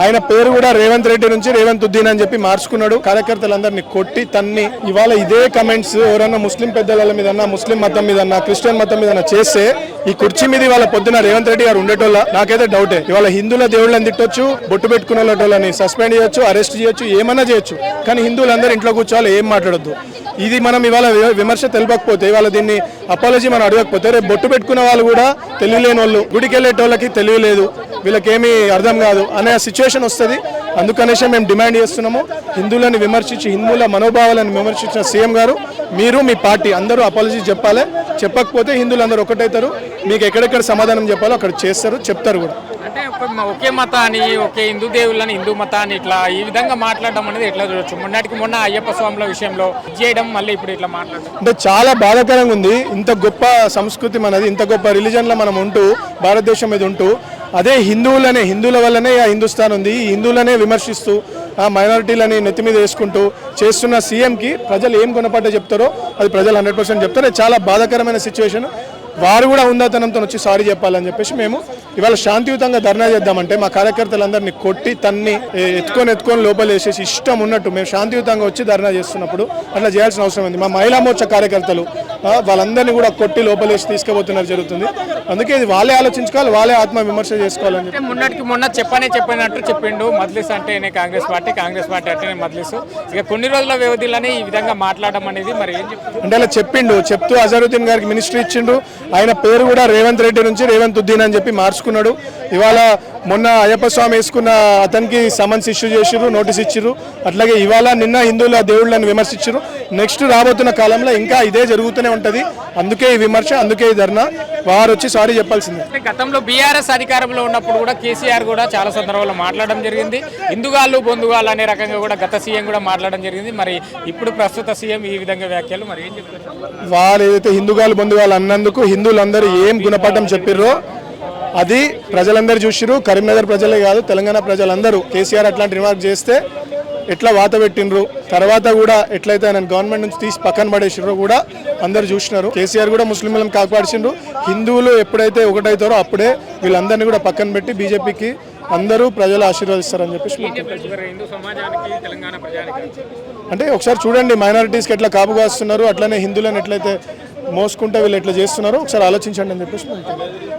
ఆయన పేరు కూడా రేవంత్ రెడ్డి నుంచి రేవంత్ ఉద్దీన్ అని చెప్పి మార్చుకున్నాడు. కార్యకర్తలందరినీ కొట్టి తన్ని ఇవాళ ఇదే కమెంట్స్ ఎవరన్నా ముస్లిం పెద్దల మీద ముస్లిం మతం మీద క్రిస్టియన్ మతం మీద చేస్తే ఈ కుర్చీ మీద ఇవాళ పొద్దున రేవంత్ రెడ్డి గారు ఉండేటోళ్ళ నాకైతే డౌటే. ఇవాళ హిందువుల దేవుళ్ళని తిట్టొచ్చు, బొట్టు పెట్టుకున్న వాళ్ళని సస్పెండ్ చేయొచ్చు, అరెస్ట్ చేయొచ్చు, ఏమన్నా చేయొచ్చు. కానీ హిందువులందరూ ఇంట్లో కూర్చోవాలి, ఏం మాట్లాడొద్దు. ఇది మనం ఇవాళ విమర్శ తెలియకపోతే, ఇవాళ దీన్ని అపాలజీ మనం అడగకపోతే రేపు బొట్టు పెట్టుకున్న వాళ్ళు కూడా తెలియలేని వాళ్ళు, గుడికి వెళ్ళేటోళ్ళకి తెలియలేదు, వీళ్ళకేమీ అర్థం కాదు అనే సిచ్యువేషన్ వస్తుంది. అందుకనేసి మేము డిమాండ్ చేస్తున్నాము, హిందువులను విమర్శించి హిందువుల మనోభావాలను విమర్శించిన సీఎం గారు మీరు మీ పార్టీ అందరూ అపాలజీ చెప్పాలి. చెప్పకపోతే హిందువులందరూ ఒకటవుతారు. మీకు ఎక్కడెక్కడ సమాధానం చెప్పాలో అక్కడ చేస్తారు, చెప్తారు కూడా. అంటే ఒకే మతాన్ని, ఒకే హిందూ దేవుళ్ళని హిందూ మతాన్ని ఇట్లా ఈ విధంగా మాట్లాడడం అనేది ఎట్లా చూడొచ్చు? మొన్న అయ్యప్ప స్వాముల విషయంలో చేయడం, మళ్ళీ ఇప్పుడు ఇట్లా మాట్లాడడం అంటే చాలా బాధాకరంగా ఉంది. ఇంత గొప్ప సంస్కృతి మనది, ఇంత గొప్ప రిలీజన్లో మనం ఉంటూ, భారతదేశం మీద ఉంటూ, అదే హిందువుల వల్లనే ఆ హిందుస్థాన్ ఉంది. ఈ హిందువులనే విమర్శిస్తూ ఆ మైనారిటీలని నెత్తి మీద వేసుకుంటూ చేస్తున్న సీఎంకి ప్రజలు ఏం గుణపడ్డ చెప్తారో అది ప్రజలు 100% చెప్తారు. చాలా బాధాకరమైన సిచ్యువేషన్. వారు కూడా ఉందాతనంతో వచ్చి సారీ చెప్పాలని చెప్పేసి మేము ఇవాళ శాంతియుతంగా ధర్నా చేద్దామంటే మా కార్యకర్తలందరినీ కొట్టి తన్ని ఎత్తుకొని లోపల వేసేసి ఇష్టం ఉన్నట్టు మేము శాంతియుతంగా వచ్చి ధర్నా చేస్తున్నప్పుడు అట్లా చేయాల్సిన అవసరం ఉంది. మా మహిళా మోర్చా కార్యకర్తలు వాళ్ళందరినీ కూడా కొట్టి లోపలేసి తీసుకుపోతున్నారు జరుగుతుంది. అందుకే ఇది వాళ్ళే ఆలోచించుకోవాలి, వాళ్ళే ఆత్మ విమర్శ చేసుకోవాలని చెప్పి మొన్న చెప్పినట్టు చెప్పిండు. మజ్లిస్ అంటేనే కాంగ్రెస్ పార్టీ అంటేనే మజ్లిస్. ఇక కొన్ని రోజుల వ్యవధిలోనే ఈ విధంగా మాట్లాడడం అనేది మరి ఏం చెప్తారు అంటే అలా చెప్తూ అజరుద్దీన్ గారికి మినిస్ట్రీ ఇచ్చిండు. ఆయన పేరు కూడా రేవంత్ రెడ్డి నుంచి రేవంత్ ఉద్దీన్ అని చెప్పి మార్చుకున్నాడు. ఇవాళ మొన్న అయ్యప్ప స్వామి వేసుకున్న అతనికి సమన్స్ ఇష్యూ చేసిర్రు, నోటీస్ ఇచ్చిర్రు. అట్లాగే ఇవాళ నిన్న హిందువుల దేవుళ్ళని విమర్శించారు. నెక్స్ట్ రాబోతున్న కాలంలో ఇంకా ఇదే జరుగుతూనే ఉంటుంది. అందుకే ఈ విమర్శ, అందుకే ఈ ధర్నా. వారు వచ్చి సారీ చెప్పాల్సిందే. గతంలో బీఆర్ఎస్ అధికారంలో ఉన్నప్పుడు కూడా కేసీఆర్ కూడా చాలా సందర్భాల్లో మాట్లాడడం జరిగింది. హిందుగాళ్ళు బొందుగాళ్ళు అనే రకంగా కూడా గత సీఎం కూడా మాట్లాడడం జరిగింది. మరి ఇప్పుడు ప్రస్తుత సీఎం ఈ విధంగా వ్యాఖ్యలు మరి ఏం చెప్తారు? వాళ్ళు ఏదైతే హిందుగాళ్ళు బొందుగాళ్ళు అన్నందుకు హిందువులందరూ ఏం గుణపడడం చెప్పిర్రో అది ప్రజలందరూ చూసిరు. కరీంనగర్ ప్రజలే కాదు, తెలంగాణ ప్రజలందరూ కేసీఆర్ అట్లాంటి రిమార్క్ చేస్తే ఎట్లా వాత పెట్టినరు, తర్వాత కూడా ఎట్లయితే ఆయన గవర్నమెంట్ నుంచి తీసి పక్కన పడేసిర్రో కూడా అందరు చూసినారు. కేసీఆర్ కూడా ముస్లింలను కాపాడిసిండ్రు. హిందువులు ఎప్పుడైతే ఒకటవుతారో అప్పుడే వీళ్ళందరినీ కూడా పక్కన పెట్టి బీజేపీకి అందరూ ప్రజలు ఆశీర్వదిస్తారని చెప్పేసి అంటే ఒకసారి చూడండి, మైనారిటీస్కి ఎట్లా కాపు కాస్తున్నారు, అట్లనే హిందువులను ఎట్లయితే మోసుకుంటే వీళ్ళు ఎట్లా చేస్తున్నారో ఒకసారి ఆలోచించండి అని చెప్పేసి